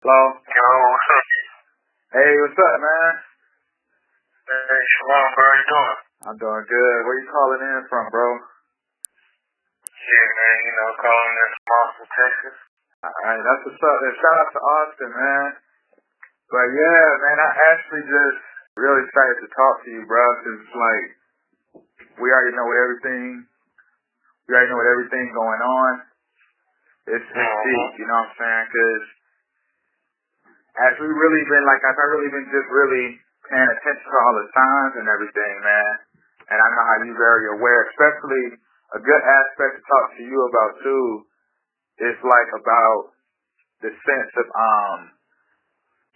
Hello? Yo, what's up? Hey, what's up, man? Hey, Shalom, bro. How you doing? I'm doing good. Where you calling in from, bro? Yeah, man, calling in from Austin, Texas. Alright, that's what's up. And shout out to Austin, man. But yeah, man, I actually just really excited to talk to you, bro, because it's like, we already know everything going on. It's deep, you know what I'm saying? Because as I've really been just really paying attention to all the signs and everything, man. And I know how you're very aware, especially a good aspect to talk to you about too is like about the sense of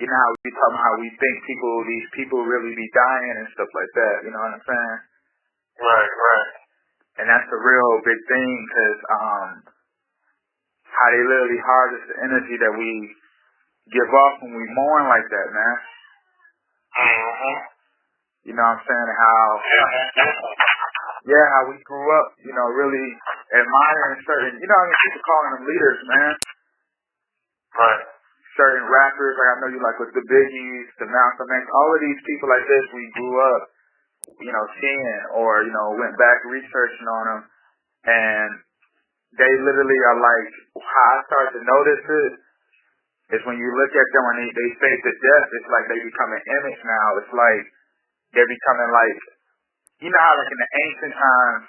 you know how we talk about how we think these people really be dying and stuff like that, you know what I'm saying? Right. And that's a real big thing because how they literally harvest the energy that we give off when we mourn like that, man. You know what I'm saying? How we grew up, really admiring certain, people calling them leaders, man. Right. Certain rappers, like I know you like with the Biggies, the Malcolm X, all of these people like this, we grew up, seeing or, went back researching on them. And they literally are like, how I started to notice it is when you look at them when they face to death, it's like they become an image now. It's like they're becoming like, you know how like in the ancient times,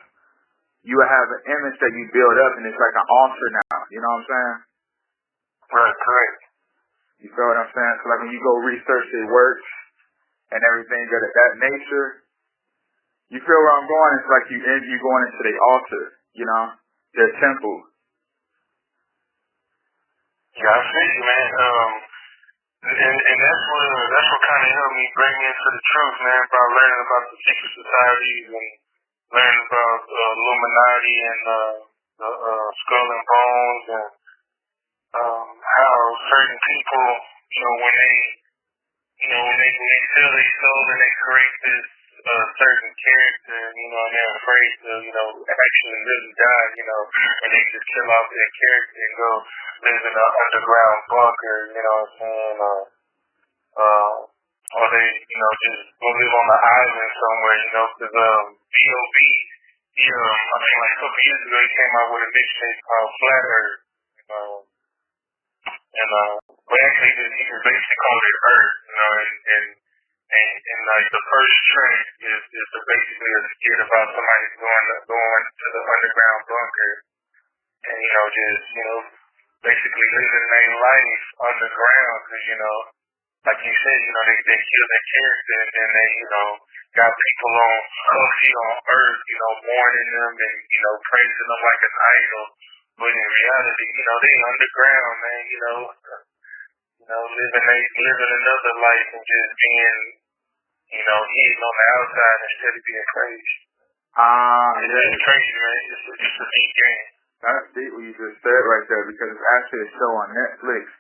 you would have an image that you build up and it's like an altar now. You know what I'm saying? Right, correct. You feel what I'm saying? So like when you go research their works and everything of that nature, you feel where I'm going? It's like you going into their altar, their temple. Yeah, I see you, man. And that's what kind of helped me bring me into the truth, man, by learning about the secret societies and learning about Illuminati and the Skull and Bones and how certain people, when they sell their soul and they create this certain character, and they're afraid to, actually really die, and they just kill off their character and go live in an underground bunker, you know what I'm saying, or they, just go live on an island somewhere, because P.O.B., I think like a couple years ago, he came out with a mixtape called Flat Earth, but actually he just basically called it Earth, and like the first track is basically a skit about somebody going to the underground bunker and basically living their life underground because like you said, they kill their character and then they got people on Earth, mourning them and praising them like an idol. But in reality, they underground, man, living another life and just being, eating on the outside instead of being praised. It's crazy, man. It's a deep game. That's deep what you just said right there because it's actually a show on Netflix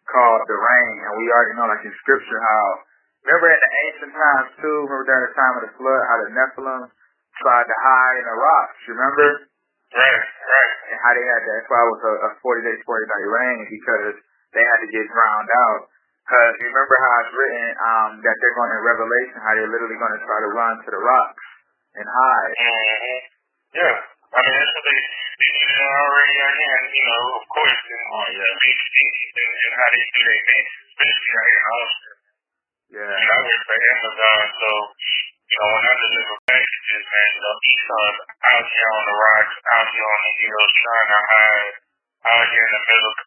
called The Rain, and we already know, like in scripture, how, remember in the ancient times too, remember during the time of the flood, how the Nephilim tried to hide in the rocks, you remember? Right. And how they had that's why it was a 40-day, 40-night rain, because they had to get drowned out. Because you remember how it's written that they're going in Revelation, how they're literally going to try to run to the rocks and hide. Yeah. I mean, that's what they already out here, and, of course, in big cities and how they do their business, especially out here in Austin. Yeah. And I work for Amazon, so, when I deliver packages, man, Esau's out here on the rocks, out here on the hills, trying to hide, out here in the middle of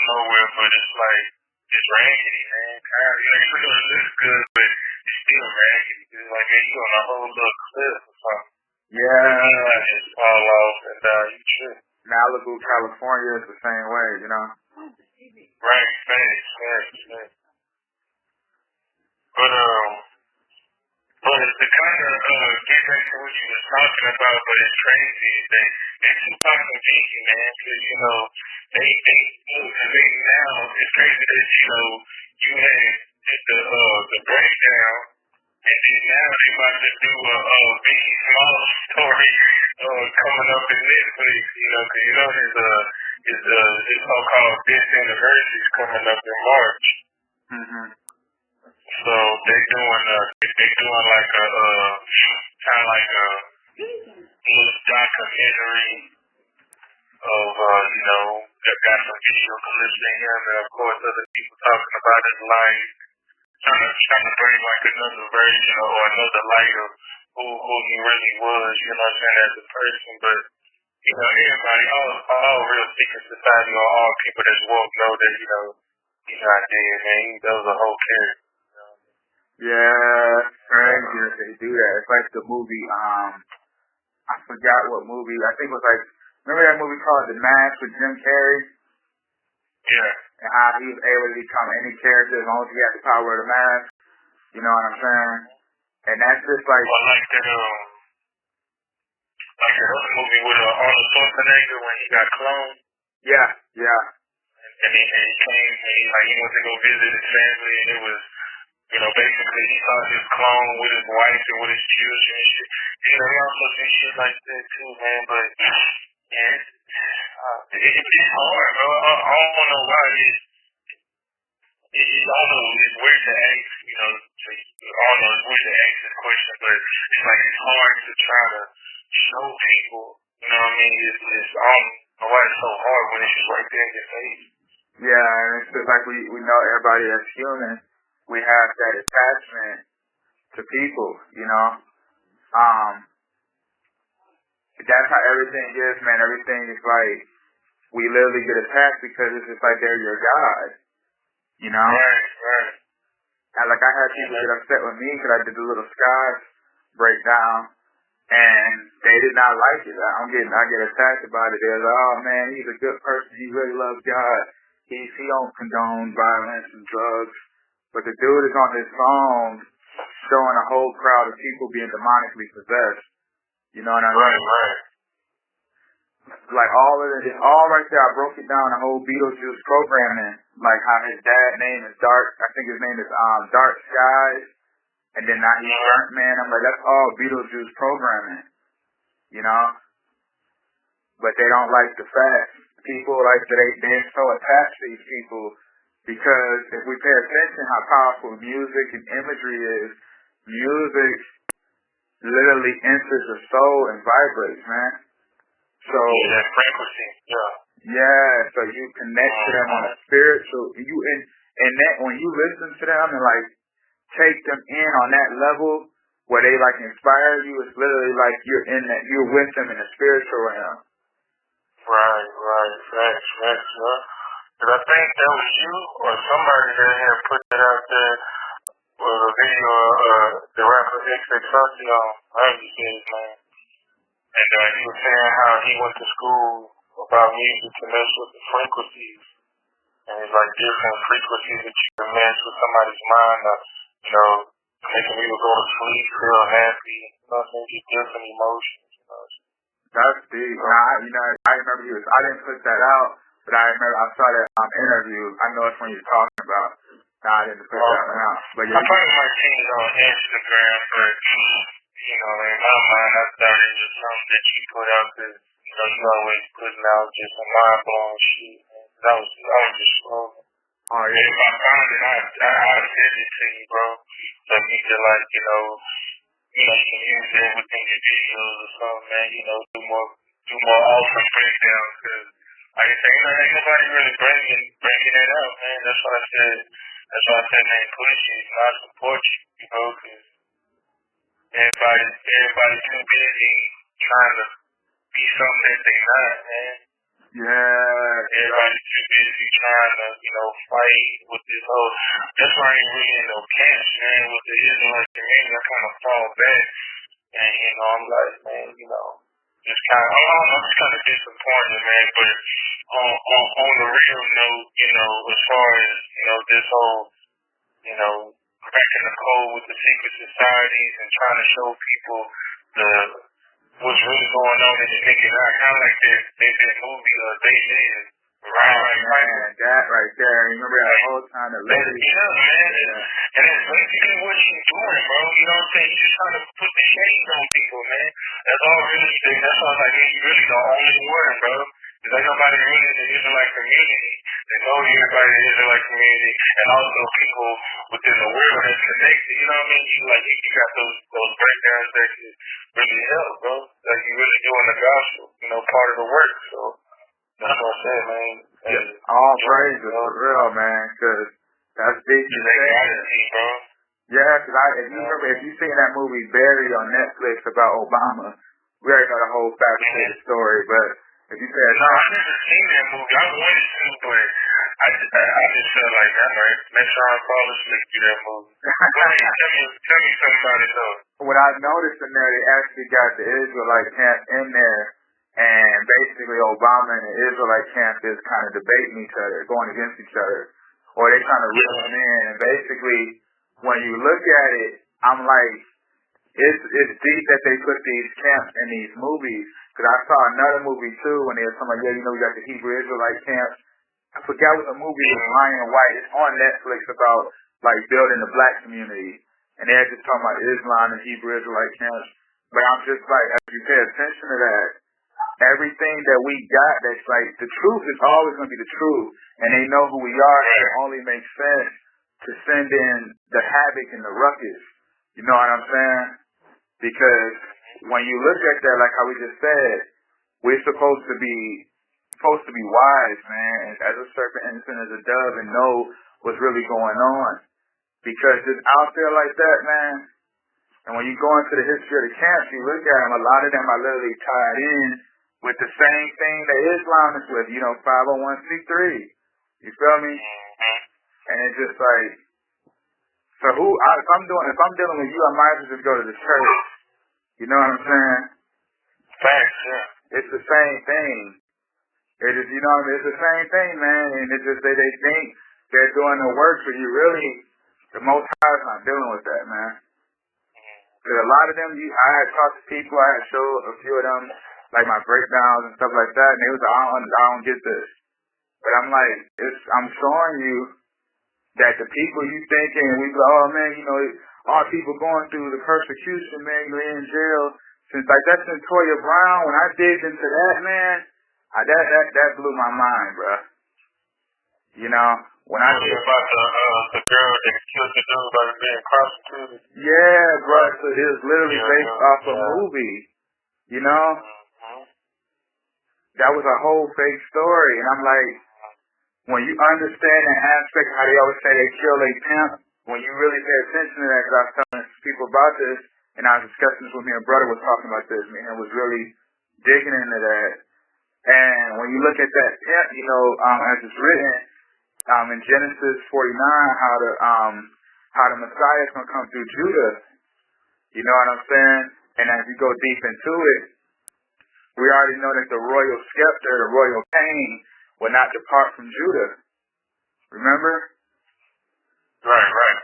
nowhere, but it's like, it's raggedy, man. It looks good, but it's still raggedy. It's like, man, you on a whole little cliff or something. Yeah. You just fall off and you trip. Malibu, California is the same way, Right, thanks. But it's to kind of get back to what you was talking about, but it's crazy. They're too fucking busy, man, because, they now, it's crazy that, you had just the breakdown, and then now they about to do a Biggie Small story coming up in Netflix, because, His so-called 5th anniversary is coming up in March. Mhm. So they doing like a kind of like a little documentary of got some video clips in him, and of course other people talking about his life, trying to bring like another version or another light of who he really was. You know what I'm saying, as a person, but. Everybody, all real secret society or all people that's woke know that, he's not dead, man. That was a whole character. Yeah, crazy that they do that. It's like the movie, I forgot what movie. I think it was like, remember that movie called The Mask with Jim Carrey? Yeah. And how he was able to become any character as long as he had the power of the mask. You know what I'm saying? And that's just like... Well, like the other movie with Arnold Schwarzenegger when he got cloned. Yeah. And he came and he went to go visit his family, and it was, basically he saw his clone with his wife and with his children and shit. He also did shit like that too, man. But yeah, it's hard, bro. I don't know why it's weird to ask, I don't know, it's weird to ask this question, but it's like it's hard to try to show people, you know what I mean? I don't know why it's so hard when it's just right there in your face. Yeah, and it's just like we know everybody that's human, we have that attachment to people, That's how everything is, man. Everything is like, we literally get attached because it's just like they're your God, Right. And like I had people get upset with me because I did the little skies breakdown, and they did not like it. I get attacked about it. They're like, oh man, he's a good person. He really loves God. He don't condone violence and drugs. But the dude is on his phone showing a whole crowd of people being demonically possessed. You know what I mean? Right. Like all of it, it's all right there. I broke it down, the whole Beetlejuice programming. Like how his dad's name is Dark. I think his name is Dark Skies. And then now he's Burnt Man. I'm like, that's all Beetlejuice programming. But they don't like the fact. People like they're so attached to these people because if we pay attention how powerful music and imagery is, music literally enters the soul and vibrates, man. So that frequency, yeah. So you connect to them on a spiritual. And that when you listen to them and like take them in on that level where they like inspire you, it's literally like you're with them in the spiritual realm. Right. Facts, yeah. Because I think that was you or somebody that had put that out there was a video of the rapper XXXTentacion. I heard you say his name. And he was saying how he went to school about music to mess with the frequencies. And it's like different frequencies that you can match with somebody's mind, making people go to sleep, feel happy, just different emotions, That's deep. I remember I didn't put that out, but I remember I saw that interview. I know it's when you're talking about. I didn't put that one out. But yeah, I probably might see it on Instagram, but, in my mind, I thought it was something that you put out because, you always putting out just some mind-blowing shit, man. I was just scrolling. Oh, yeah. And if I found it, I'd send it to you, bro. So you can, you can use that within your videos or something, man. Do more awesome breakdowns because, like I say, ain't nobody really bringing it out, man. That's why I said, man, push it. I support you, because everybody's too busy trying to be something that they not, man. Yeah. Everybody's too busy trying to, fight with this whole. That's why I ain't really in no camps, man. With the Israelite community, I kind of fall back, and I'm like, man, I'm just kind of disappointed, man. But on the real note, as far as this whole, cracking the code with the secret societies and trying to show people what's really going on in the naked eye, kind of like that movie, They Live. Right. That right there. Remember that whole time the lady. Yeah, man. Yeah. And it's basically what she's doing, bro. You know what I'm saying? You're just trying to put the shades on people, man. That's all really. That's all like. You're really the only one, bro. Because ain't nobody really in the Israelite community that know everybody in the Israelite community, and also people within the world that's connected. You know what I mean? You got those breakdowns that can really help, bro. Like you really doing the gospel, part of the work. So that's what I said, man. And, all praises for real, man, because that's big. Bro. Yeah, because if you seen that movie Buried on Netflix about Obama, we already know the whole fabricated story. But if you say no, I never seen that movie. I wanted to, but I just felt like that, right? Make sure I fall asleep through that movie. Tell me something about it though. What I noticed in there, they actually got the Israelite camp in there, and basically Obama and the Israelite camp is kind of debating each other, going against each other, or they trying to reel them in. And basically, when you look at it, I'm like, it's deep that they put these camps in these movies. Because I saw another movie too when they were talking about, we got the Hebrew Israelite camps. I forgot what the movie was, Ryan White. It's on Netflix about like building the black community. And they're just talking about Islam and Hebrew Israelite camps. But I'm just like, as you pay attention to that, everything that we got that's like, the truth is always going to be the truth. And they know who we are. So it only makes sense to send in the havoc and the ruckus. You know what I'm saying? Because when you look at that, like how we just said, we're supposed to be wise, man, as a serpent innocent as a dove, and know what's really going on. Because just out there like that, man, and when you go into the history of the camps, you look at them, a lot of them are literally tied in with the same thing that Islam is with, 501c3. You feel me? And it's just like, so if I'm dealing with you, I might as well just go to the church. You know what I'm saying? Thanks, yeah. It's the same thing. It is, it's the same thing, man. And it's just they think they're doing the work, but you really, the Most High is not dealing with that, man. Because a lot of them, I had talked to people, I had showed a few of them, like my breakdowns and stuff like that, and they was like, I don't get this. But I'm like, I'm showing you that the people you thinking, we go, oh man, all people going through the persecution, man, you're in jail. Since like that's in Toya Brown, when I digged into that, man, that blew my mind, bro. When I heard about the girl that killed the dude by being prostituted. Yeah, bro. So it was literally based off a movie. That was a whole fake story, and I'm like, when you understand that aspect, how they always say they kill a pimp, when you really pay attention to that, because I was telling people about this, and I was discussing this with me and brother was talking about this, man, and was really digging into that. And when you look at that pimp, as it's written in Genesis 49, how the Messiah is going to come through Judah. You know what I'm saying? And as you go deep into it, we already know that the royal scepter, the royal cane, will not depart from Judah. Remember? Right.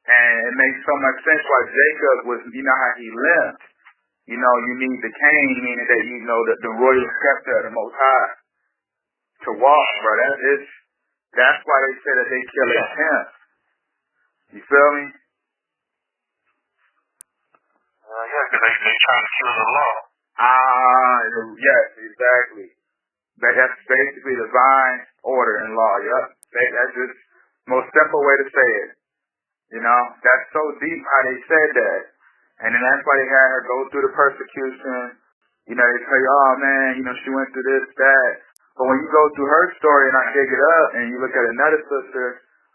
And it makes so much sense why Jacob was, how he lived. You need the cane, meaning that, the royal scepter of the Most High to walk, bro. That's why they say that they kill a pimp. You feel me? Yeah, because they trying to kill the law. Yes, exactly. That's basically divine order and law. Yep. That's just most simple way to say it. That's so deep how they said that. And then that's why they had her go through the persecution. They tell you, oh man, she went through this, that. But when you go through her story and I dig it up and you look at another sister,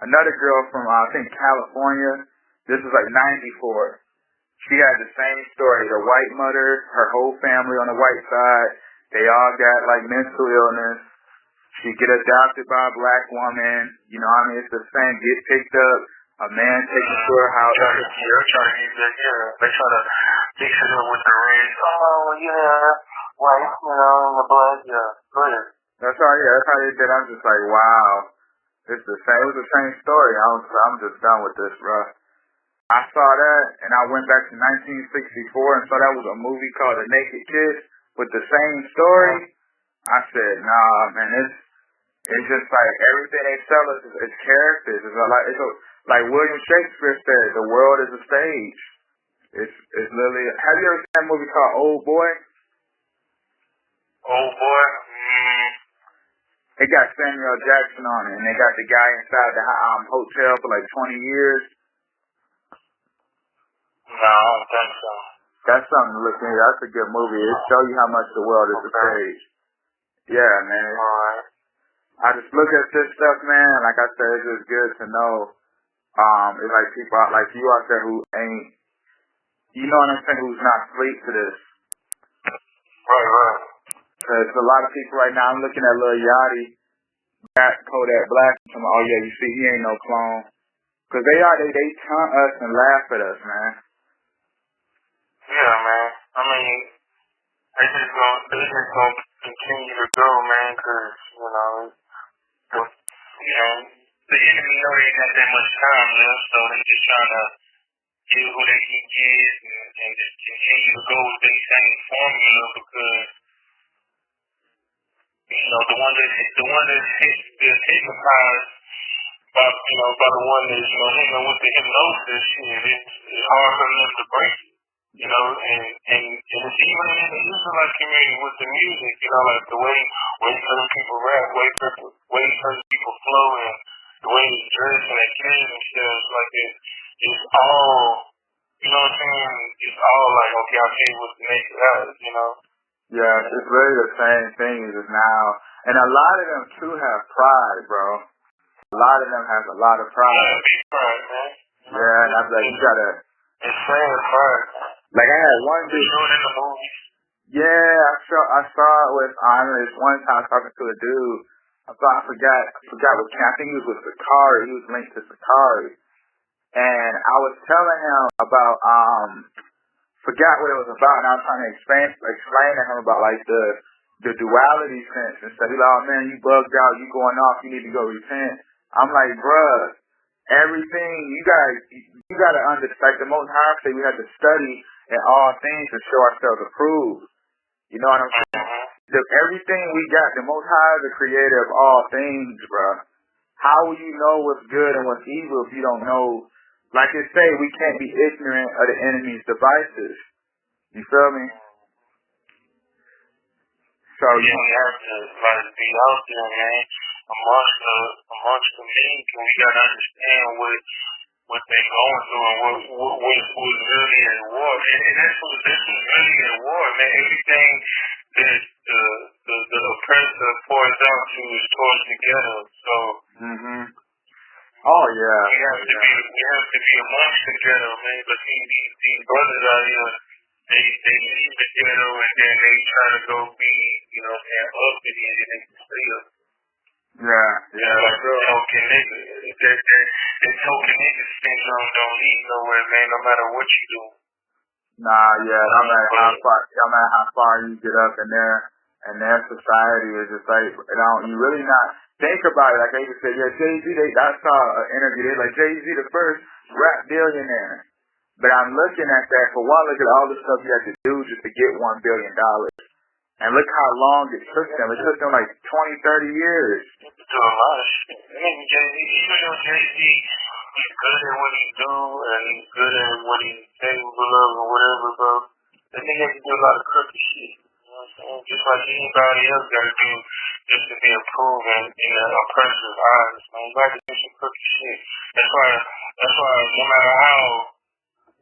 another girl from, I think, California, this was like 94. She had the same story. The white mother, her whole family on the white side, they all got like mental illness. She get adopted by a black woman. It's the same. Get picked up. A man takes her to her house. They're trying to use that, They try to mix it up with the race. Oh, yeah. White, in the blood, Brilliant. That's how they did. I'm just like, wow. It's the same. It was the same story. I'm just done with this, bro. I saw that, and I went back to 1964 and saw that was a movie called The Naked Kiss with the same story. I said, nah, man, it's just like everything they sell us is characters. It's like William Shakespeare said, the world is a stage. It's literally. Have you ever seen that movie called Old Boy? Old Boy? It got Samuel Jackson on it, and they got the guy inside the hotel for like 20 years. No, I don't think so. That's something to look into. That's a good movie. It shows you how much the world is a stage. Yeah, man. Alright. I just look at this stuff, man. Like I said, it's just good to know. It's like people out like you out there who ain't, you know what I'm saying, who's not asleep to this. Right. Cause a lot of people right now, I'm looking at Lil Yachty, got Kodak Black, and oh yeah, you see, he ain't no clone. Cause they taunt us and laugh at us, man. Yeah, man. I mean, they just gonna continue to go, man, cause, the enemy know they ain't got that much time left, so they just trying to get who they can get and just continue to go with their same formula because, the one that's hypnotized by the one that's, hitting with the hypnosis, it's hard for them to break it. And it's even in the Israelite community with the music, like the way certain people rap, way certain people flow, and the way they dress and they carry themselves, like it's all, what I'm saying? It's all like, okay, I'll tell you what's the next out, Yeah, it's really the same thing as now. And a lot of them too have pride, bro. A lot of them have a lot of pride. Yeah, big pride, man. Yeah, and I'm like, you gotta. It's sad pride. Like I had one dude. Show it in the movies. Yeah, I saw it with this one time talking to a dude. I forgot what camp. I think he was with Sakari. He was linked to Sakari. And I was telling him about forgot what it was about, and I was trying to explain to him about like the duality sense and stuff. He's like, oh man, you bugged out, you going off, you need to go repent. I'm like, bruh, everything you gotta understand. The Most High say we have to study in all things to show ourselves approved. You know what I'm saying? Everything we got, the Most High is the creator of all things, bruh. How will you know what's good and what's evil if you don't know? Like they say, we can't be ignorant of the enemy's devices. You feel me? So yeah, we have to be out there, man, amongst the meek, and we gotta understand what they're going through and what's really at war. And that's what's really at war, man. Everything that the oppressor pours out to is towards together. So oh yeah. We have to be amongst the ghetto, man. But these brothers out here, they leave the ghetto and then they try to go be, uppity and then they stay up. Yeah. Like token niggas. That token niggas syndrome don't lead nowhere, man, no matter what you do. Nah, yeah, no matter how far you get up in their society is just like, you really not think about it. Like they just said, yeah, Jay-Z, I saw an interview, they like, Jay-Z the first rap billionaire. But I'm looking at that, for one, look at all the stuff you had to do just to get $1 billion. And look how long it took them. It took them like 20, 30 years. Do a lot of shit. Jay-Z, even though Jay-Z, he's good at what he do, and he's good at what he's capable of or whatever, bro, the nigga has to do a lot of crooked shit. You know what I'm saying? Just like anybody else got to do just to be approved in the oppressor's eyes, man. You got to do some crooked shit. That's why no matter how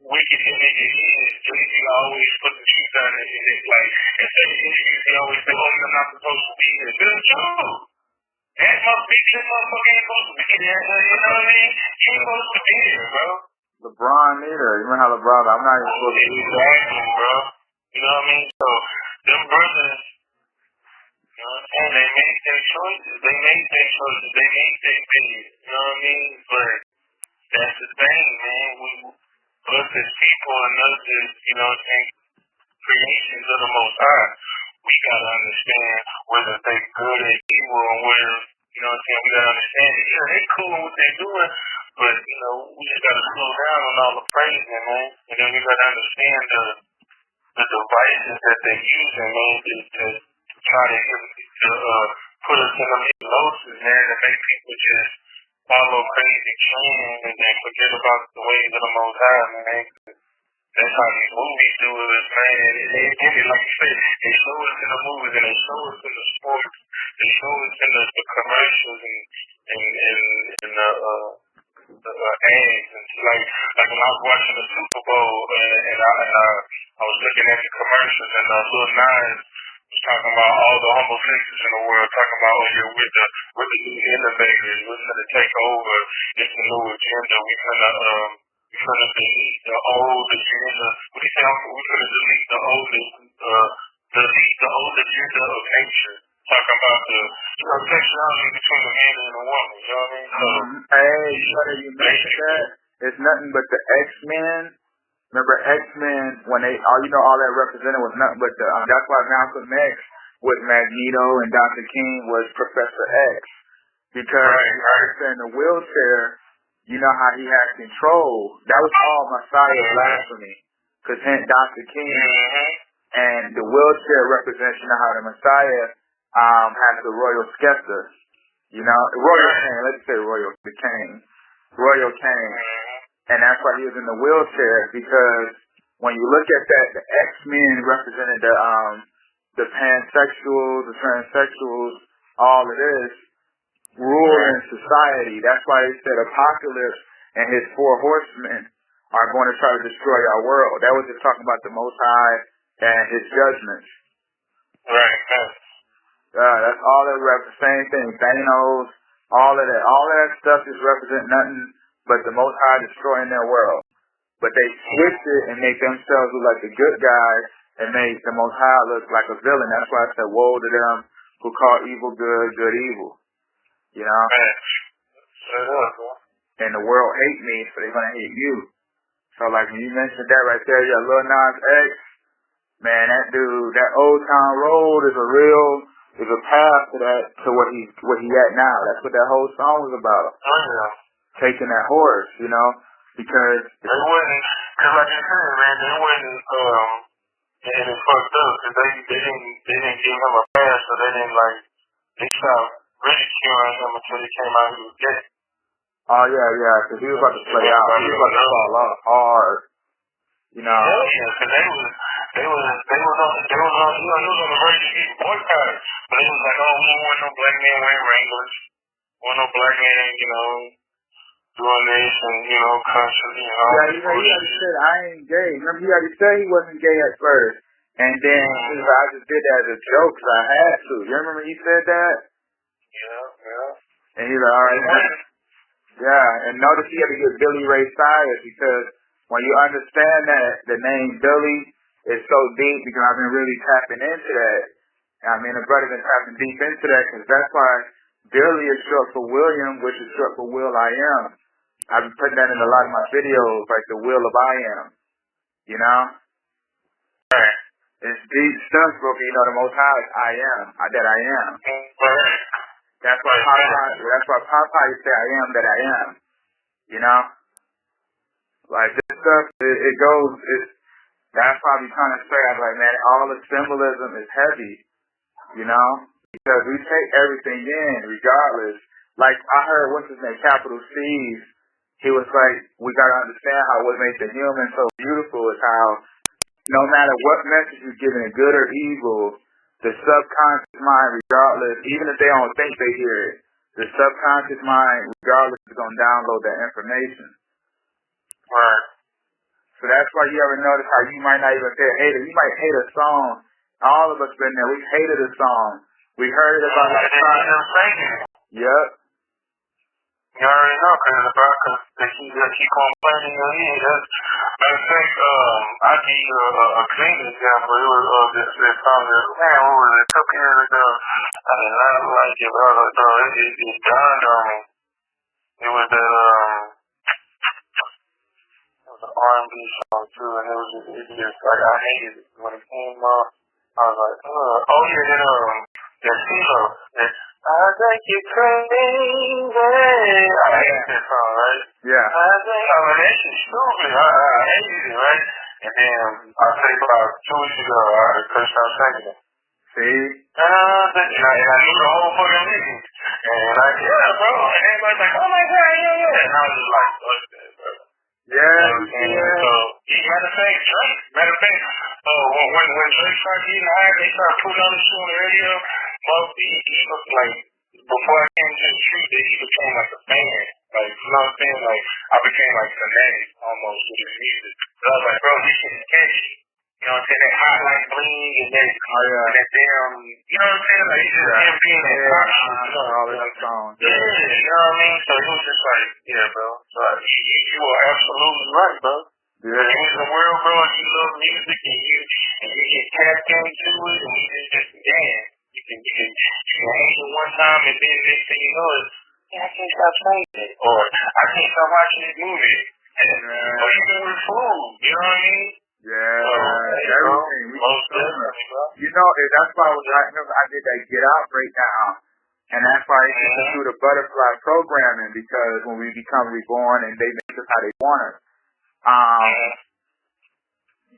wicked the nigga is, Jay-Z always put the truth out in it. Like, instead of interviews, he always say, oh, you're not supposed to be here. Bill Joe! That motherfucker ain't supposed to be here. You know what I mean? He ain't supposed to be here, bro. LeBron neither. You remember how LeBron, I'm not even supposed to be here. Exactly, bro. You know what I mean? So, them brothers, you know what I'm saying? They make their choices. They make their opinions. You know what I mean? But that's the thing, man. Us as people and us as, creations of the Most High, we gotta understand whether they're good or evil and whether, we gotta understand that, yeah, they cool in what they're doing, but, we just gotta slow down on all the praising, man. And then we gotta understand the devices that they're using, man, to try to put us in them hypnosis, man, to make people just follow crazy trends and then forget about the ways of the Most High, man. That's how these movies do it, man. And like you said, they show us in the movies and they show us in the sports. They show us in the commercials and the ads. And like when I was watching the Super Bowl and I was looking at the commercials and Lil Nas was talking about all the homosexuals in the world, talking about you're with the new innovators, we're gonna take over. It's a new agenda. We're gonna delete the old agenda. What do you say? We're gonna delete the old agenda of nature. Talking about the sexuality between the man and the woman. You know what I mean? So, hey, you mentioned that. It's nothing but the X-Men. Remember X-Men when all that represented was nothing but that's why Malcolm X with Magneto and Dr. King was Professor X, because in the wheelchair, you know how he had control. That was all Messiah blasphemy, because Dr. King and the wheelchair represents, you know how the Messiah has the royal scepter, royal cane. Let's say royal cane. And that's why he was in the wheelchair, because when you look at that, the X-Men represented the pansexuals, the transsexuals, all of this, ruling society. That's why they said Apocalypse and his 4 horsemen are going to try to destroy our world. That was just talking about the Most High and his judgments. Right. That's all that represents. Same thing. Thanos, all of that. All of that stuff just represent nothing but the Most High destroying their world. But they switch it and make themselves look like the good guys and make the Most High look like a villain. That's why I said, woe to them who call evil good, good evil. You know? And the world hate me, so they're going to hate you. So like when you mentioned that right there, yeah, Lil Nas X, man, that dude, that Old Town Road is a path to what he at now. That's what that whole song was about. Oh, yeah. Taking that horse, because they wouldn't, cause like you said, man, they wouldn't, and it's fucked up, cause they didn't give him a pass, so they stopped ridiculing him until he came out he was gay. Oh yeah, cause he was about to play out, he was about to fall off hard, Yeah, cause they was on the verge of getting boycotted, but it was like, oh, we don't want no black man wearing Wranglers, want no black man, doing this and, constantly, Yeah, he already said, I ain't gay. Remember, he already said he wasn't gay at first. And then I just did that as a joke because I had to. You remember he said that? Yeah. And he's like, all right. Yeah, and notice he had to get Billy Ray Cyrus, because when you understand that the name Billy is so deep, because I've been really tapping into that. I mean, the brother been tapping deep into that, because that's why Billy is short for William, which is short for Will I Am. I've been putting that in a lot of my videos, like the will of I am. Right. It's deep stuff, bro. The Most High is I am, that I am. That's why Popeye say I am that I am. Like this stuff, it goes. That's why I be trying to say, I'm like, man, all the symbolism is heavy. Because we take everything in, regardless. Like I heard, what's his name, Capital C's. He was like, we got to understand how what makes the human so beautiful is how no matter what message you're giving, good or evil, the subconscious mind, regardless, even if they don't think they hear it, the subconscious mind, regardless, is going to download that information. Right. So that's why you ever notice how you might not even hate it. You might hate a song. All of us been there. We hated a song. We heard it about it. Yep. You already know, because they keep on playing in your head. I think, I give you a clean example. It was this song that, man, what was it, a couple years ago? I did not like it, but it dawned on me. It was an R&B song, too, and it just, like, I hated it. When it came up, I was like, oh, yeah, that CeeLo, I think you're crazy. I hate that song, right? Yeah. That shit's stupid. I hated it, right? And then I'll say about 2 weeks ago, I first started singing it. See? And I knew the whole fucking music. And like, yeah, bro. And everybody's like, oh my God, yeah. And I was just like, fuck that, bro. Yeah. So you gotta Matter of fact, when Drake started getting high, they started putting on the show on the radio. He was like, before I came to the street, he became like a fan. Like, you know what I'm saying? Like, I became like fanatic almost with his music. So I was like, bro, this shit is catchy. You know what I'm saying? That hot like bling and that, that damn, you know what I'm saying? Like, just him being that pop shit, you know? All of them songs. Yeah, you know what I mean? So he was just like, yeah, bro. So you are absolutely right, bro. Yeah. You in the world, bro, and you love music and you get tapped into it and you just dance. You can hang it one time and then next thing you know is, I can't stop saying it. Or I can't stop watching this movie. Or even with food, you know what I mean? Yeah, everything. You know, that's why I did that Get Out breakdown. And that's why I used to do the butterfly programming, because when we become reborn and they make us how they want us.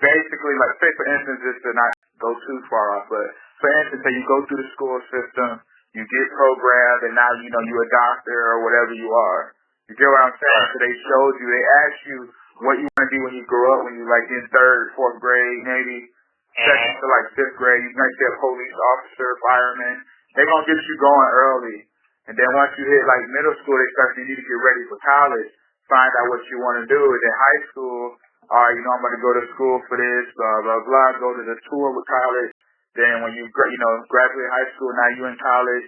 Basically, like, say for instance, just to not go too far off, but for instance, say you go through the school system, you get programmed, and now you know you're a doctor or whatever you are. You get what I'm saying? So they showed you, they asked you what you want to be when you grow up, when you're like in 3rd, 4th grade, maybe 2nd to like 5th grade. You might say a police officer, fireman. They're gonna get you going early, and then once you hit like middle school, they start you need to get ready for college. Find out what you want to do. And then high school, all right, you know, I'm going to go to school for this, blah, blah, blah, go to the tour with college. Then when you graduate high school, now you're in college,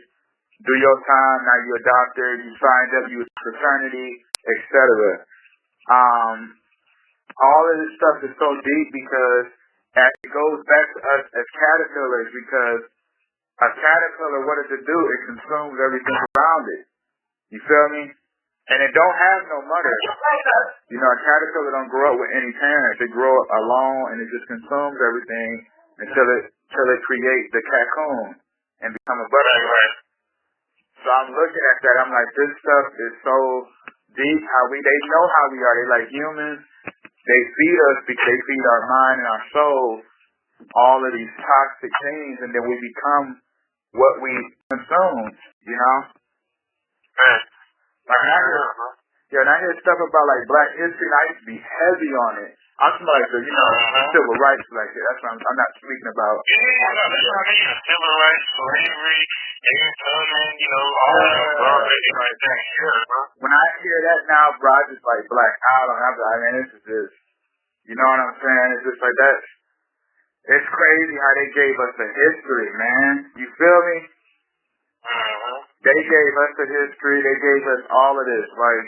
do your time, now you're a doctor, you signed up, you a fraternity, etc. All of this stuff is so deep because it goes back to us as caterpillars, because a caterpillar, what does it do? It consumes everything around it. You feel me? And it don't have no mother. You know, a caterpillar don't grow up with any parents. It grow up alone, and it just consumes everything until it creates the cocoon and become a butterfly. So I'm looking at that. I'm like, this stuff is so deep. They know how we are. They like humans. They feed us because they feed our mind and our soul all of these toxic things, and then we become what we consume. You know. Like and I hear stuff about like Black History, and I used to be heavy on it. I'm like the, civil rights like that. That's what I'm not speaking about. Yeah, that's what I mean. Civil rights, slavery, all that, like that. Yeah, bro. When I hear that now, bro, I just like black out on it. I'm like, man, this is just, you know what I'm saying? It's just like that. It's crazy how they gave us the history, man. You feel me? They gave us the history. They gave us all of this, like,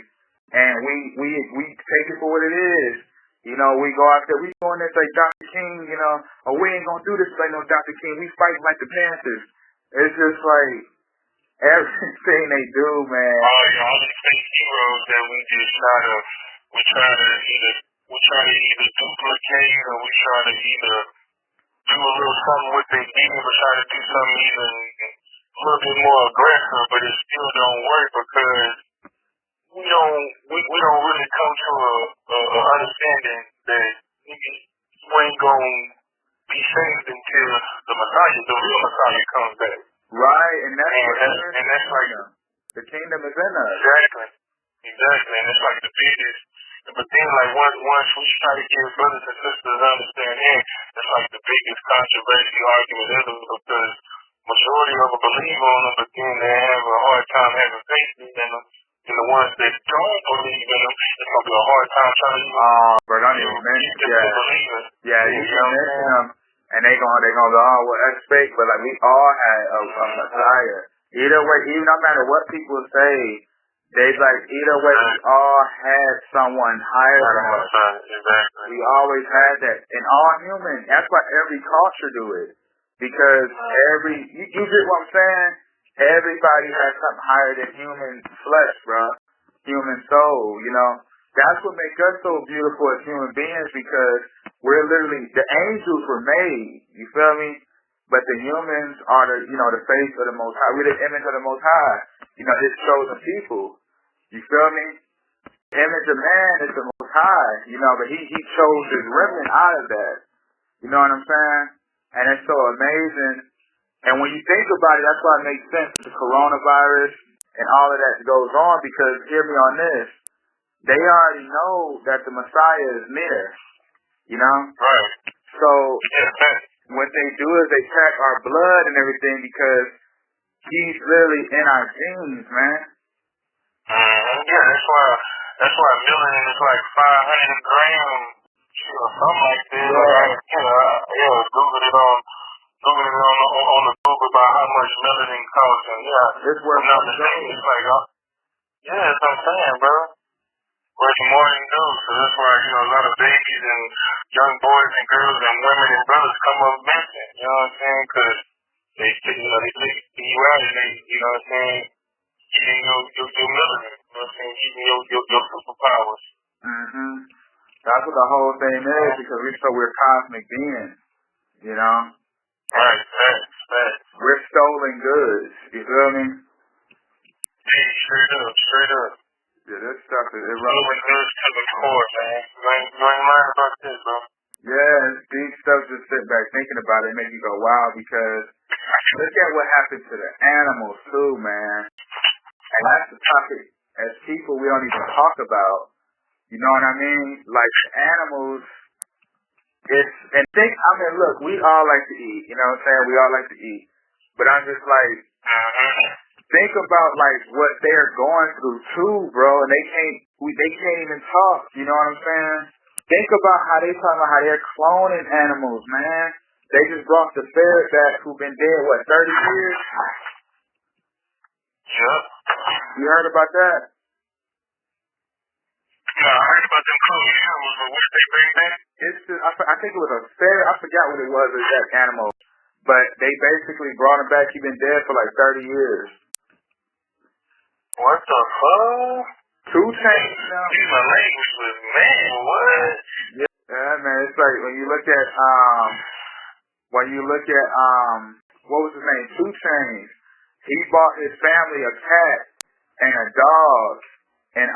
and we take it for what it is. You know, we go out there, we doing this like Dr. King, or we ain't gonna do this like no Dr. King. We fighting like the Panthers. It's just like everything they do, man. All these fake heroes that we just try to either duplicate, or we try to either do a little something with their team, or try to do something even a little bit more aggressive, but it still don't work because we don't really come to a understanding that you ain't gonna be saved until the real Messiah comes back. Right, and that's like the kingdom is in us. Exactly, and it's like the biggest. But then, like once we try to give brothers and sisters understand that, it's like the biggest controversy argument ever, because majority of them believe on them, but then they have a hard time having faith in them. And the ones that don't believe in them, it's gonna be a hard time trying to but I didn't mention believe it. Yeah, you can mention them, and they gonna go, oh, well, that's fake. But like we all had a Messiah. Either way, even no matter what people say, they like either way we all had someone higher than us. Exactly. We always had that, and all human. That's why every culture do it, because you get what I'm saying. Everybody has something higher than human flesh, bro. Human soul, That's what makes us so beautiful as human beings, because we're literally, the angels were made, you feel me? But the humans are the face of the Most High. We're the image of the Most High, His chosen people. You feel me? Image of man is the Most High, but he chose his remnant out of that. You know what I'm saying? And it's so amazing. And when you think about it, that's why it makes sense, the coronavirus and all of that goes on, because, hear me on this, they already know that the Messiah is near. you know? Right. So Yeah. what they do is they track our blood and everything because he's literally in our genes, man. Yeah, that's why a million is like 500 grams, or something like that. Yeah. Like, Google it on the Google about how much melanin costs, and It's worth it's like, that's what I'm saying, bro. Worth more than gold. So that's why, a lot of babies and young boys and girls and women and brothers come up missing, you know what I'm saying? Because they take you out and they, you know what I'm saying, eating your melanin, you know what I'm saying, eating your superpowers. That's what the whole thing is, because we're cosmic beings, you know? Right, facts. We're stolen goods, you feel me? Yeah, straight up. Yeah, this stuff is Stolen goods to the core, man. You ain't lying about this, bro. Yeah, these stuff, just sit back thinking about it, make you go, wow, because look at what happened to the animals too, man. And that's the topic as people we don't even talk about. You know what I mean? Like animals, look, we all like to eat, you know what I'm saying? We all like to eat. But I'm just like, think about like what they're going through too, bro, and they can't even talk, you know what I'm saying? Think about how they talking about how they're cloning animals, man. They just brought the ferret back who've been dead, 30 years? Yep. You heard about that? No, I heard about them cloning animals, but what they bring back? I think it was a ferret. I forgot what it was, exact animal. But they basically brought him back. He'd been dead for 30 years. What the fuck? 2 Chainz. My language was, man, what? Yeah, man. It's like when you look at what was his name? 2 Chainz. He bought his family a cat and a dog, and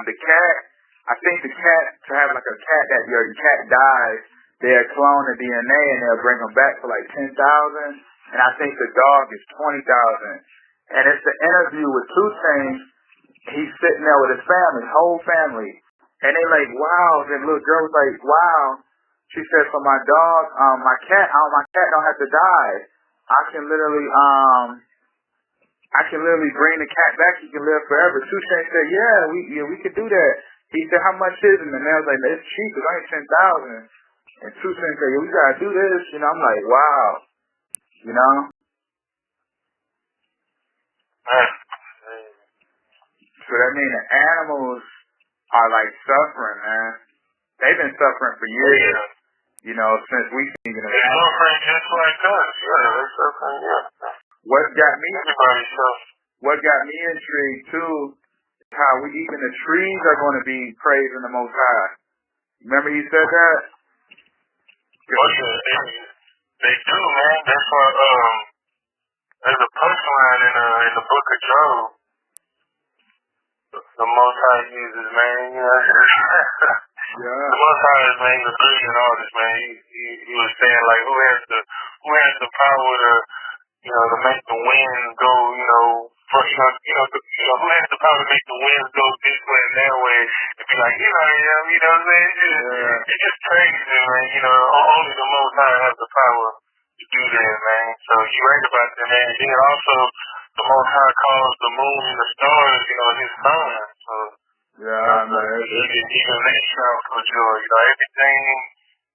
the cat. I think the cat, to have like a cat that your cat dies, they'll clone the DNA and they'll bring them back for 10,000. And I think the dog is 20,000. And it's the interview with 2 Chainz. He's sitting there with his family, whole family. And they like, wow. The little girl was like, wow. She said, for my dog, my cat don't have to die. I can literally bring the cat back. He can live forever. 2 Chainz said, yeah, we could do that. He said, how much is it? And the man was like, it's cheap. It's only 10,000. And 2 Chainz said, we gotta do this. You know, I'm like, wow. You know? So that means the animals are suffering, man. They've been suffering for years. You know, since we even. They're suffering just like us. Yeah, they're suffering. Yeah. What got me intrigued too, is how even the trees are going to be praising the Most High. Remember he said that? Oh yeah, they do, man. That's why there's a punchline in the book of Job. The Most High uses, man. You know. Yeah. The Most High is, man, the brilliant artist, man. He was saying who has the power to make the wind go, who has the power to make the winds go this way and that way, and be like, you know what I'm saying? It's just crazy, man. Only the Most High has the power to do that, man. So you're right about that, man. And then also, the Most High calls the moon and the stars, his son. So, man. Even they shout for joy. Everything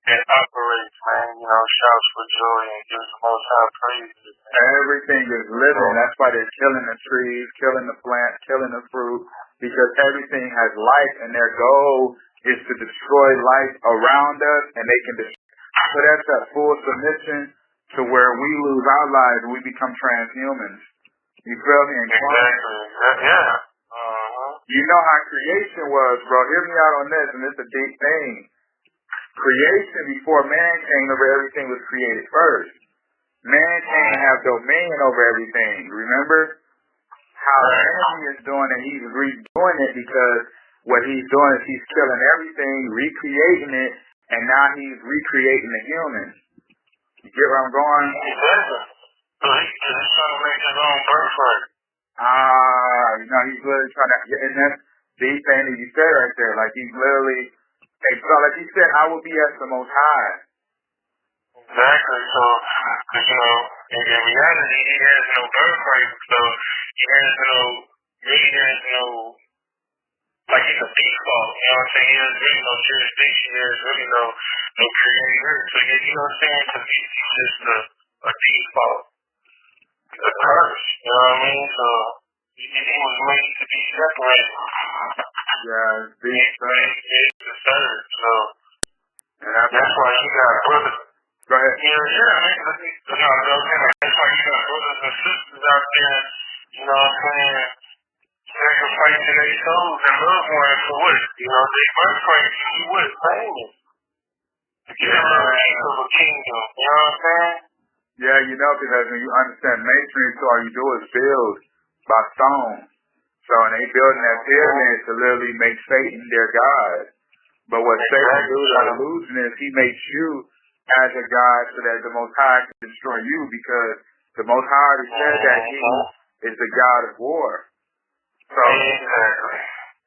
that operates, man, shouts for joy and gives the Most High praise. Everything is living. That's why they're killing the trees, killing the plants, killing the fruit, because everything has life, and their goal is to destroy life around us, and they can put us at full submission to where we lose our lives and we become transhumans. You feel me? Exactly. Yeah. You know how creation was, bro. Hear me out on this, and it's a deep thing. Creation before man came over, everything was created first. Man came to have dominion over everything. Remember how the enemy is doing it? He's redoing it because what he's doing is he's killing everything, recreating it, and now he's recreating the humans. You get where I'm going? So he's trying to make his own birthright. He's literally trying to, and that's the thing that you said right there. He's literally So like he said, I will be as the Most High. Exactly. So, because, you know, in reality, he has no birthright. So, he has no, like he's a default. You know what I'm saying? He has really no jurisdiction. There's really no creator. So, you know what I'm saying? Because he's just a default. A curse. You know what I mean? So, he was made to be separated. Yeah, He's the third. So, and that's why you got brothers. Go ahead. Yeah, that's why you got brothers and sisters out there, you know what I'm saying, sacrificing their souls and loved ones for what? You know, they birthright, you would famous. To get a of a kingdom, you know what I'm saying? Yeah, you know, because when you understand masonry, so all you do is build by stone. So, and they building that pyramid to literally make Satan their god. But what Satan do, the illusion is he makes you as a god so that the Most High can destroy you, because the Most High already said that he is the God of war.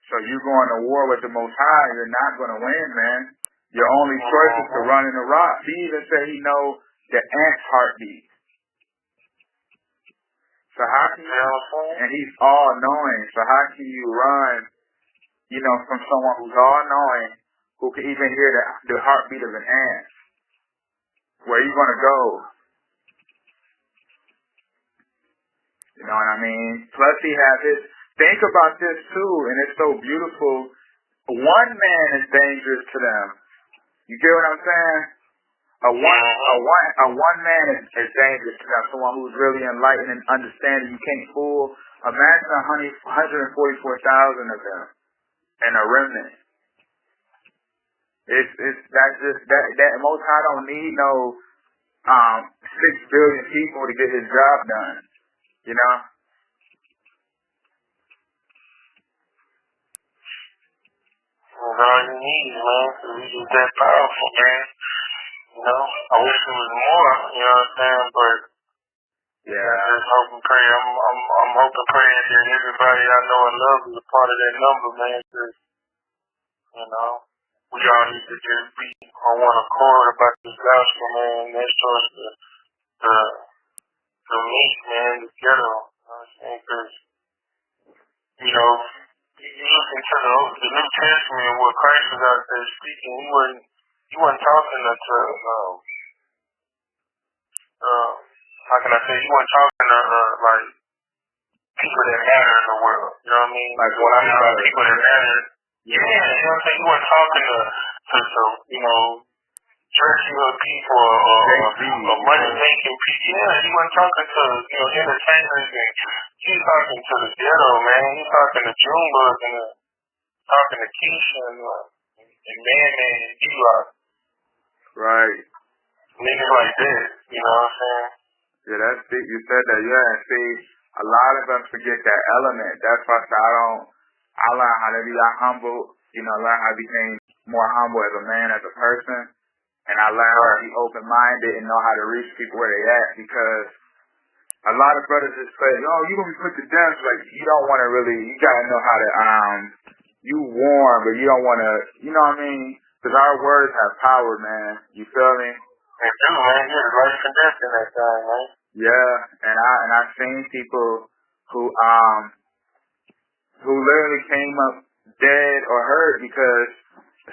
So you going to war with the Most High, you're not going to win, man. Your only choice is to run in the rock. He even said he know the ant's heartbeat. So how can you, and he's all knowing, so how can you run, you know, from someone who's all knowing, who can even hear the heartbeat of an ant? Where are you going to go? You know what I mean? Plus he has his, think about this too, and it's so beautiful. One man is dangerous to them. You get what I'm saying? A one man is dangerous to them. Someone who's really enlightened and understanding. You can't fool. Imagine 144,000 of them and a remnant. That Most High don't need no 6 billion people to get his job done. You know? That's all you need, man, because he's just that powerful, man. You know? I wish it was more, you know what I'm saying? But yeah, I just hope and pray. I'm hoping, praying that everybody I know and love is a part of that number, man, because, you know, we all need to just be on one accord about this gospel, man. That starts to meet, man, the ghetto. You know what I'm saying? Because, you know, you look into the New Testament where Christ was out there speaking, he wasn't talking to how can I say, he wasn't talking to like people that matter in the world. You know what I mean? Like when I mean people that matter. Yeah, you know what I'm saying? He wasn't talking to you know, churchy people or money-making people. Yeah, he wasn't talking to, you know, entertainers. And he was talking to the ghetto, man. He was talking to Junebug and talking to Keisha and Man and D-Rock. Right. Niggas like that, you know what I'm saying? Yeah, that's deep. You said that, yeah. See, a lot of us forget that element. That's why I learned how to be humble, you know, learn how to become more humble as a man, as a person. And I learned how to be open-minded and know how to reach people where they at, because a lot of brothers just say, oh, you going to be put to death. Like, you don't want to really, you got to know how to, you warn, but you don't want to, you know what I mean? Because our words have power, man. You feel me? They do, man. There's life and death in that thing, man. Yeah, and I've seen people who literally came up dead or hurt because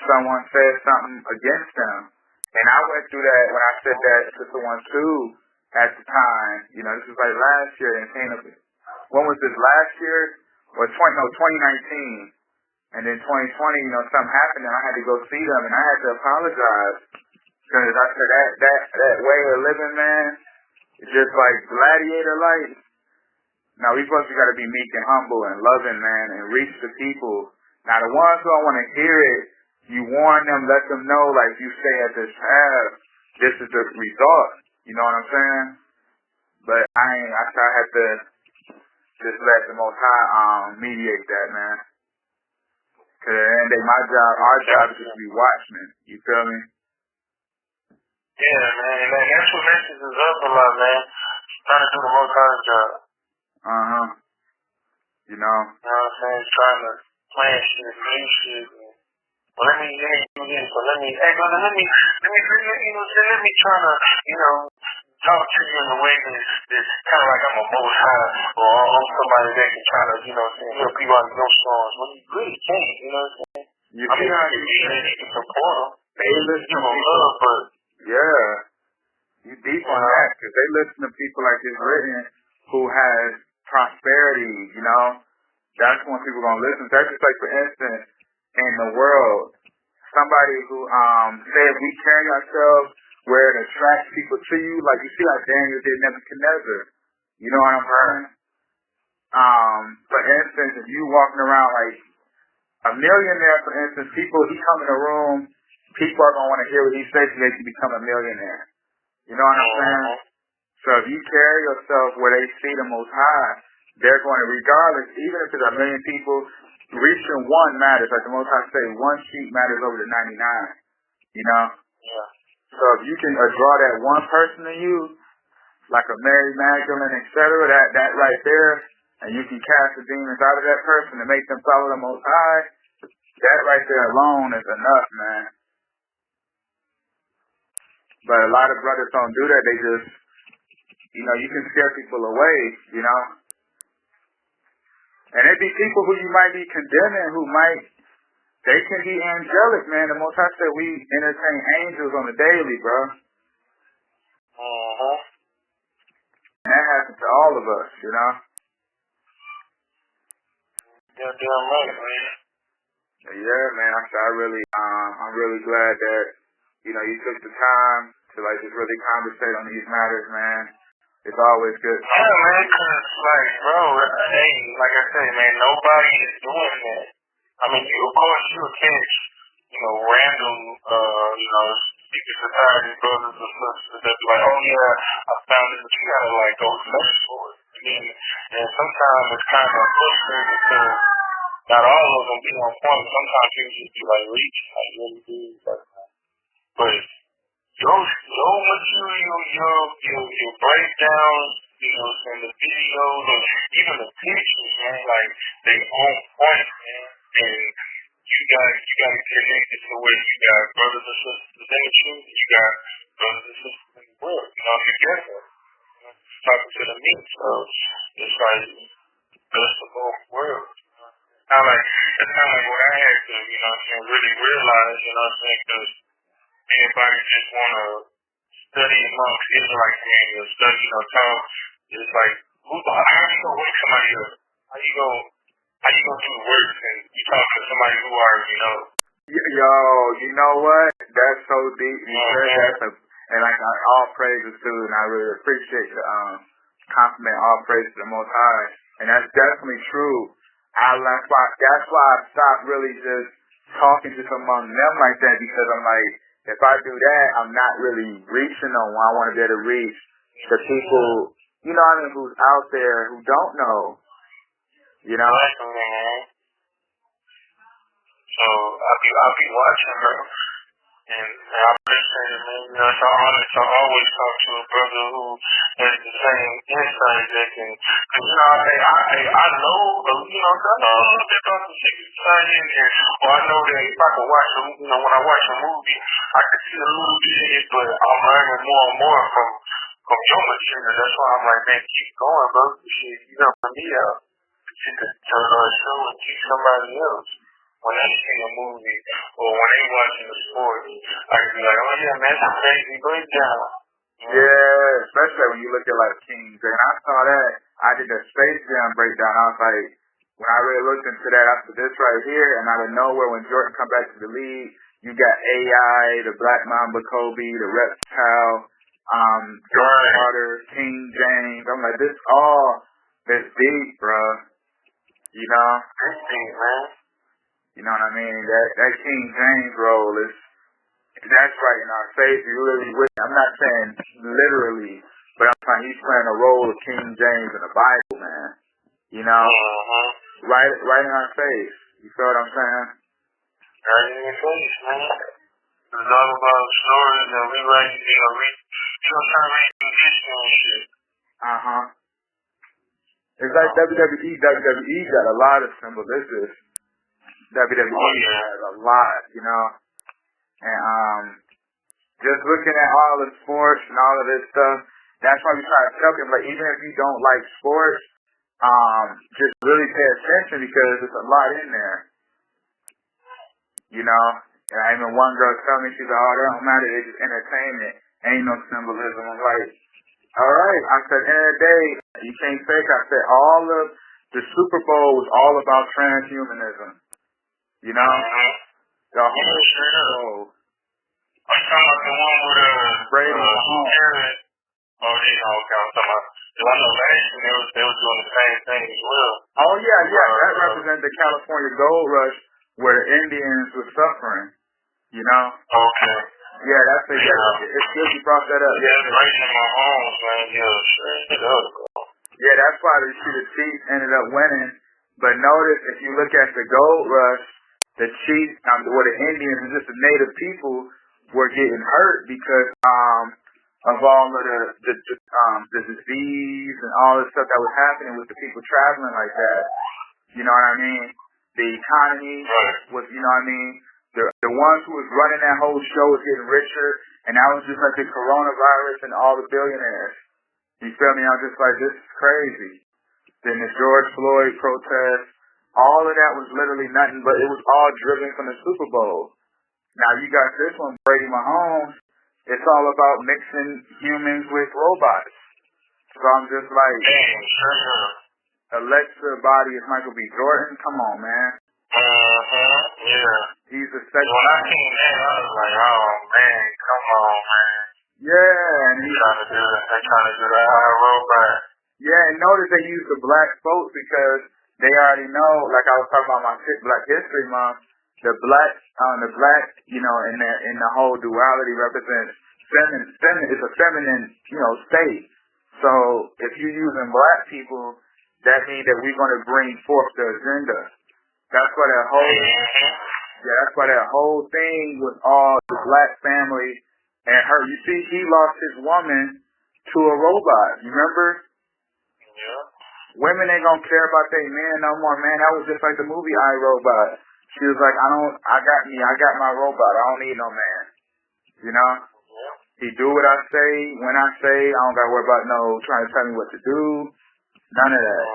someone said something against them. And I went through that when I said that to someone too at the time. You know, this was like last year in Canada. When was this, last year? Or 2019. And then 2020, you know, something happened and I had to go see them and I had to apologize. Because I said that way of living, man, is just like gladiator life. Now we supposed to gotta be meek and humble and loving, man, and reach the people. Now the ones who don't want to hear it, you warn them, let them know, like you stay at this path, this is the result. You know what I'm saying? But I had to just let the Most High mediate that, man. Cause at the end of the day, our job is just to be watchmen. You feel me? Yeah, man, and that's what messes us up a lot, man. Trying to do the Most High's job. You know? You know what I'm saying? Trying to plan shit, do shit, and well, let me do this, or hey, brother, let me try to, talk to you in a way that's kind of like I'm a most high, or I'm somebody that can try to, help people out of your storms. Well, you really can't, you know what I'm saying? You can support them. They listen to people. Love, but yeah, you deep on that, because they listen to people like this written who has prosperity, That's when people gonna listen. That's just like, for instance, in the world, somebody who said we carry ourselves where it attracts people to you, like you see like Daniel did Nebuchadnezzar. You know what I'm saying? For instance, if you walking around like a millionaire, for instance, people, he come in a room, people are gonna want to hear what he says so they can become a millionaire. You know what I'm saying? So if you carry yourself where they see the Most High, they're going to, regardless, even if there's a million people, reaching one matters. Like the Most High say, one sheep matters over the 99. Yeah. So if you can draw that one person to you, like a Mary Magdalene, etc., that right there, and you can cast the demons out of that person and make them follow the Most High, that right there alone is enough, man. But a lot of brothers don't do that. They just, you can scare people away, And it'd be people who you might be condemning they can be angelic, man. The Most High said we entertain angels on the daily, bro. And that happens to all of us, Yeah, damn right, man. Yeah, man. I'm really glad that, you took the time to just really conversate on these matters, man. It's always good. Yeah, man, because, bro, hey, like I said, man, nobody is doing that. I mean, of course, you'll catch, random, secret society brothers or sisters that be like, oh, yeah, I found it, but you gotta, go search for it. And sometimes it's kind of frustrating because not all of them be on point. Sometimes people just be, reaching, really big, but your material, your breakdowns, and the videos, or even the pictures, man, they on point, man. And you got to connect it to where you got brothers and sisters in the truth, you got brothers and sisters in the world, together. Talking to the meat, so it's best of both worlds. It's kind of like what I had to, really realize, because anybody just want to study amongst Israelite community or study, talk, it's like, how you going to wake somebody up? How you going to do the work and you talk to somebody who already knows? Yo, you know what? That's so deep. You said that, and all praises too, and I really appreciate the compliment. All praise to the Most High, and that's definitely true. That's why I stopped really just talking just among them like that, because I'm like, if I do that, I'm not really reaching no one. I want to be able to reach the people, who's out there who don't know, So I'll be watching her, and I appreciate it, man. It's an honor to always talk to a brother who has the same insight that can, because I know a little bit about the secret society, or I know that if I can watch when I watch a movie, I can see a little bit of it, but I'm learning more and more from your material. That's why I'm like, man, keep going, bro. Shit, for me out. To show and teach somebody else. When they see a movie or when they watching the sport, I can be like, oh yeah, man, that's a crazy breakdown. Yeah, especially when you look at King James. I saw that. I did the Space Jam breakdown. I was like, when I really looked into that, I said this right here, and out of nowhere, when Jordan come back to the league, you got AI, the Black Mamba Kobe, the Reptile, Carter, King James. I'm like, this all is deep, bro. That's deep, man. You know what I mean? That King James role that's right in our face. I'm not saying literally, but I'm saying he's playing a role of King James in the Bible, man. Right in our face. You feel what I'm saying? Right in your face, man. It's all about stories and rewriting, trying to read new history and shit. It's like WWE got a lot of symbols. This is WWE has a lot, you know. And just looking at all the sports and all of this stuff, that's why we try to tell people, like, even if you don't like sports, just really pay attention because there's a lot in there, you know. And I even one girl tell me, she's like, oh, that don't matter, it's just entertainment, ain't no symbolism. I'm like, all right. I said, end of the day, you can't fake. I said, all of the Super Bowl was all about transhumanism, you know. The whole show. I'm talking about the one with Brady Mahomes. Oh, yeah, okay. I'm talking about. I know last year they was doing the same thing as well. Oh yeah. That represents the California gold rush where the Indians were suffering. You know. Okay. Yeah, that's it. Yeah. It's good you brought that up. Yeah, it's Brady Mahomes, man. Yeah, that's why the Chiefs ended up winning. But notice if you look at the gold rush, the Chiefs, or the Indians, and just the native people were getting hurt because of all of the disease and all the stuff that was happening with the people traveling like that. You know what I mean? The economy was, you know what I mean? The ones who was running that whole show was getting richer, and that was just like the coronavirus and all the billionaires. You feel me? I was just like, this is crazy. Then the George Floyd protest, all of that was literally nothing, but it was all driven from the Super Bowl. Now you got this one, Brady Mahomes. It's all about mixing humans with robots. So I'm just like, Alexa body is Michael B. Jordan. Come on, man. Yeah. He's a second. When I seen that, I was like, oh man, come on, man. Yeah, and he's trying to do that. They trying to do that robot. Yeah, and notice they use the black folks because they already know. Like I was talking about my Black History Month. The black, you know, in the whole duality represents feminine. It's a feminine, you know, state. So if you're using black people, that means that we're going to bring forth the agenda. That's why that whole thing was all the black family and her. You see, he lost his woman to a robot. You remember? Yeah. Women ain't gonna care about their man no more, man. That was just like the movie I, Robot. She was like, I got my robot. I don't need no man. You know? Yeah. He do what I say, when I say. I don't gotta worry about trying to tell me what to do. None of that.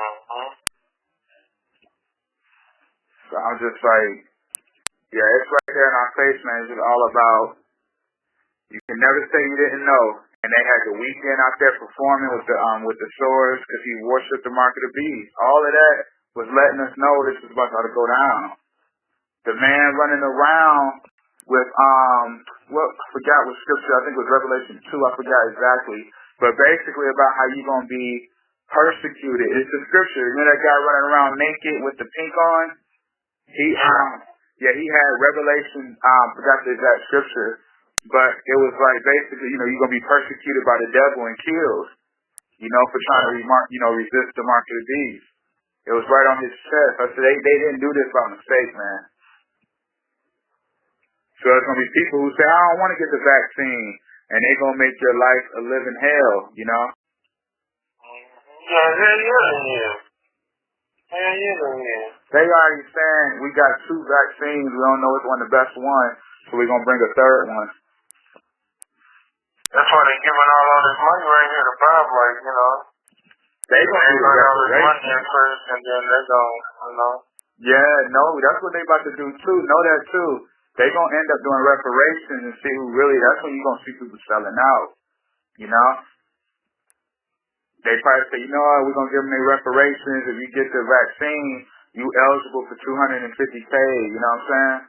So I'm just like, yeah, it's right there in our face, man. It's just all about, you can never say you didn't know. And they had the weekend out there performing with the swords because he worshipped the mark of the beast. All of that was letting us know this was about to go down. The man running around with I forgot what scripture, I think it was Revelation 2, I forgot exactly. But basically about how you gonna be persecuted. It's the scripture. You know that guy running around naked with the pink on? He had Revelation, forgot the exact scripture. But it was like basically, you know, you're gonna be persecuted by the devil and killed, you know, for trying to resist the mark of the beast. It was right on his chest. I said they didn't do this by mistake, man. So there's gonna be people who say, I don't want to get the vaccine, and they're gonna make your life a living hell, you know. Yeah. They already saying we got 2 vaccines. We don't know which one the best one, so we're gonna bring a third one. That's why they're giving all this money right here to Bob, like, you know. They gonna do all this money in first, and then they're gonna, you know. Yeah, no, that's what they about to do too. Know that too. They gonna end up doing reparations and see who really. That's when you gonna see people selling out. You know. They probably say, you know what, we're gonna give them their reparations. If you get the vaccine, you eligible for $250K. You know what I'm saying?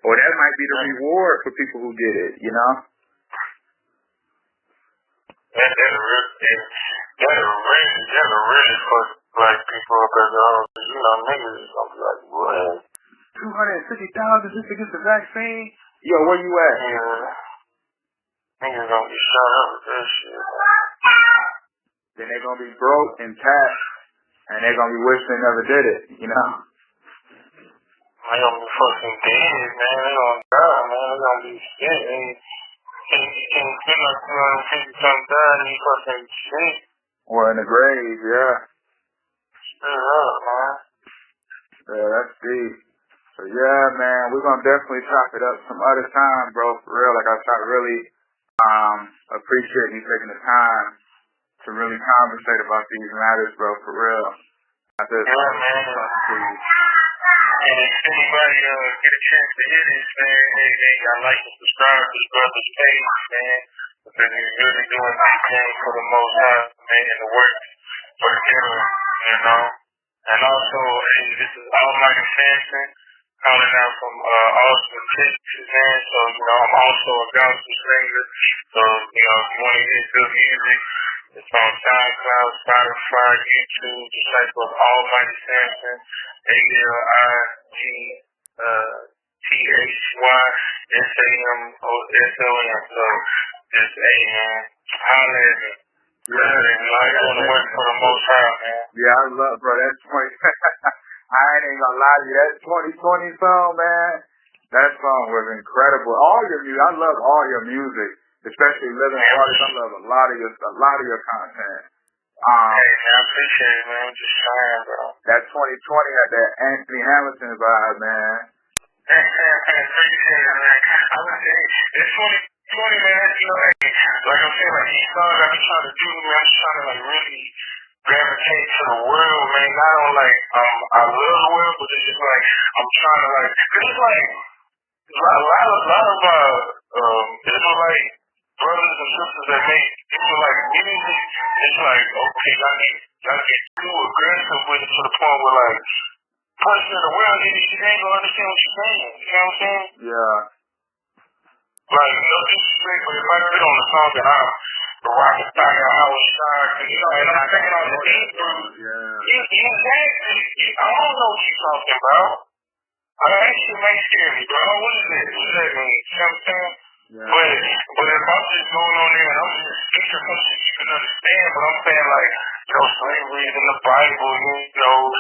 Or that might be the reward for people who did it, you know? That'll really fuck black people up as a whole. You know, niggas is gonna be like, what? 250,000 just to get the vaccine? Yo, where you at? Yeah. Niggas gonna be shut up with that shit. Then they gonna be broke and taxed, and they gonna be wishing they never did it, you know? They gonna be fucking dead, man. They gonna die, man. They gonna be sick. You can't feel like 250 something die and you fucking sick. Or in the grave, yeah. Straight up, man. Yeah, that's deep. So yeah, man, we're gonna definitely chop it up some other time, bro. For real, like I try to really appreciate you taking the time to really conversate about these matters, bro. For real. I just yeah, man. And if anybody get a chance to hear this, man, I like to subscribe to this brother's page, man, because he's really doing big things for the Most High, man, and the work for the ghetto, you know. And also, this is Almighty Samson calling out from Austin, Texas, man. So, you know, I'm also a gospel singer. So, you know, if you want to hear good music, it's on SoundCloud, Spotify, YouTube. Just type of Almighty Samson, ALIGTHYSAMOSON. So, just, hey, man, holla at me. Yeah, like doing the work for the Most High, man. Yeah, I love, bro. That's 20. I ain't gonna lie to you. That 2020 song, man. That song was incredible. All your music, I love all your music, especially Living Waters. I love a lot of your content. Hey, man, I appreciate it, man. I'm just saying, bro. That 2020 had that Anthony Hamilton vibe, man. Appreciate it, man. I would say it's 2020, man. You know, hey, like I'm saying, like these songs I be trying to do, man. I'm just trying to like really gravitate to the world, man. Not on like I love the world, but it's just like I'm trying to like, cause it's like a lot of Israelite brothers and sisters that make Israelite music. It's like okay, y'all get too aggressive with it to the point where like person in the world she ain't gonna understand what you're saying. You know what I'm saying? Yeah. Like no disrespect, but if I put on a song that I'm the rocket style, I was shocked, and you know, and I'm thinking on the Hebrew. Yeah. Exactly. I don't know what you're talking about. That shit may scare me, bro. What is that? What does that mean? You know what I'm saying? Yeah. But if I'm just going on there and I'm just speaking some shit you can understand, but I'm saying like, you know, slavery is in the Bible, you know.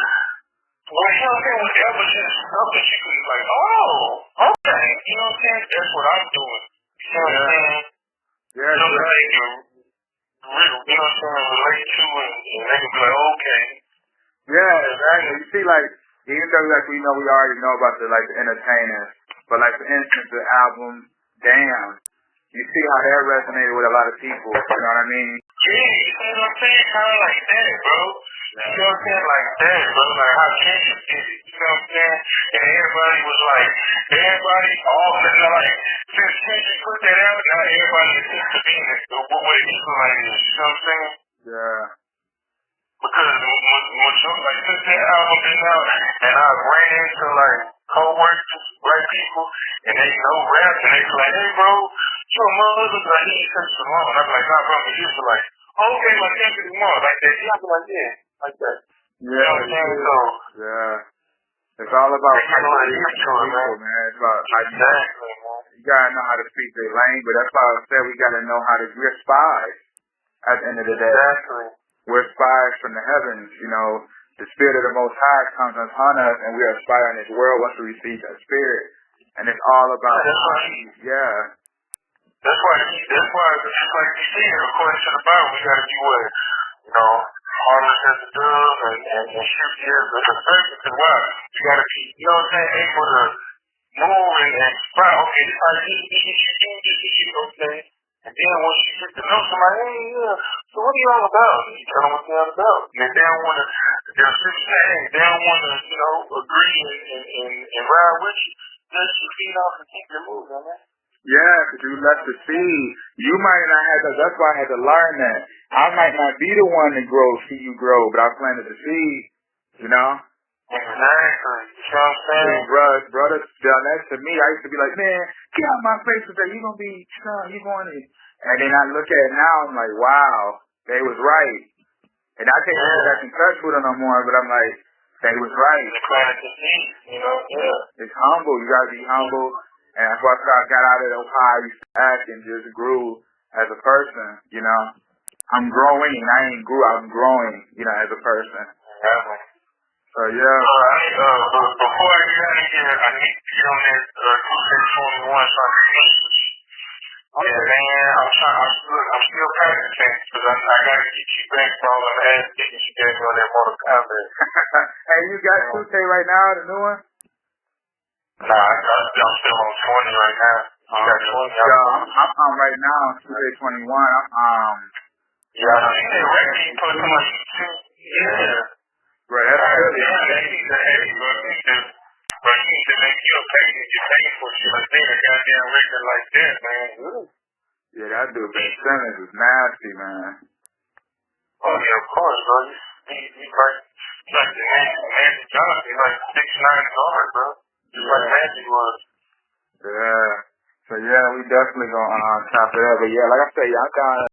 Well, you know what I'm saying? Whatever just stuff that you can like, oh, okay. You know what I'm saying? That's what I'm doing. You know what I'm saying? Yeah. You know what I'm saying? You know what I'm saying? Relate to it and they can be like, okay. Yeah, exactly. You see, like, even though like we already know about the entertainers, but like for instance the album Damn, you see how that resonated with a lot of people, you know what I mean? Yeah, you see what I'm saying? Kind of like that, bro. You know what I'm saying? Like that, bro. Like how Kendrick did it, you know what I'm saying? And everybody was like, all like, since Kendrick put that out, now everybody is to be the way Israelite is, you know what I'm saying? Yeah. Because when something like that album came out, and I ran into like co-workers, black people, and they know rap, and they be like, hey bro, you a mother, like, he said Shalom. And I'm like, nah bro, but you're like, okay, like Kendrick Lamar, like that. Yeah, I'm like, yeah, like that. Yeah, you know what I'm saying? So, yeah. It's all about how you want to hear to it, man. It's about how you gotta know how to speak their language. That's why I said we gotta know how to, we're spies at the end of the day. Exactly. We're spies from the heavens, you know. The Spirit of the Most High comes upon us, and we are spies in this world once we receive that Spirit. And it's all about, yeah. That's why, just like you see, according to the Bible, we gotta be what, you know, harmless as a dove and shifty as a serpent. Because why? You gotta be, you know what I'm saying, able to move and spot. Okay, this how you do this, okay. And then once you get to know somebody, hey, yeah, so what are you all about? You tell them what they're all about. And they don't want to, they don't want to, you know, agree and ride with you. Just your feet off and keep your moving, man. Yeah, because you left the seed. You might not have to, that's why I had to learn that. I might not be the one to see you grow, but I planted the seed, you know? Exactly. You know what I'm saying? Brother, that's to me. I used to be like, man, get out my face with that. You're going to be strong. You're going to. And then I look at it now, I'm like, wow, they was right. And I can't get back in touch with them no more, but I'm like, they was right. They planted the seed, you know? Yeah. It's humble. You got to be humble. And that's why I got out of how I used to act and just grew as a person, you know? I'm growing. I ain't grew. I'm growing, you know, as a person. Exactly. So, yeah. Before I get out of here, I need to get on that 221 so I can finish this. Yeah, man, I'm still practicing because I gotta get you back for all the ass kicking you gave me on that Mortal Kombat. Hey, you got 2K right now, the new one? Nah, I'm still on 20 right now. You got 20? I'm right now on 2K21. Yeah, I see that record you put so much too. Yeah. Bro, that's good. Yeah, that needs to have you, bro. You need to make your package you pay for shit like that, a goddamn record like that, man. Yeah, that dude Ben Simmons is nasty, man. Oh yeah, of course, bro. He's like the Magic Johnson. He's like 6'9" guard, bro. Just like Magic was. Yeah. So yeah, we definitely gonna chop it up. But yeah, like I said, y'all got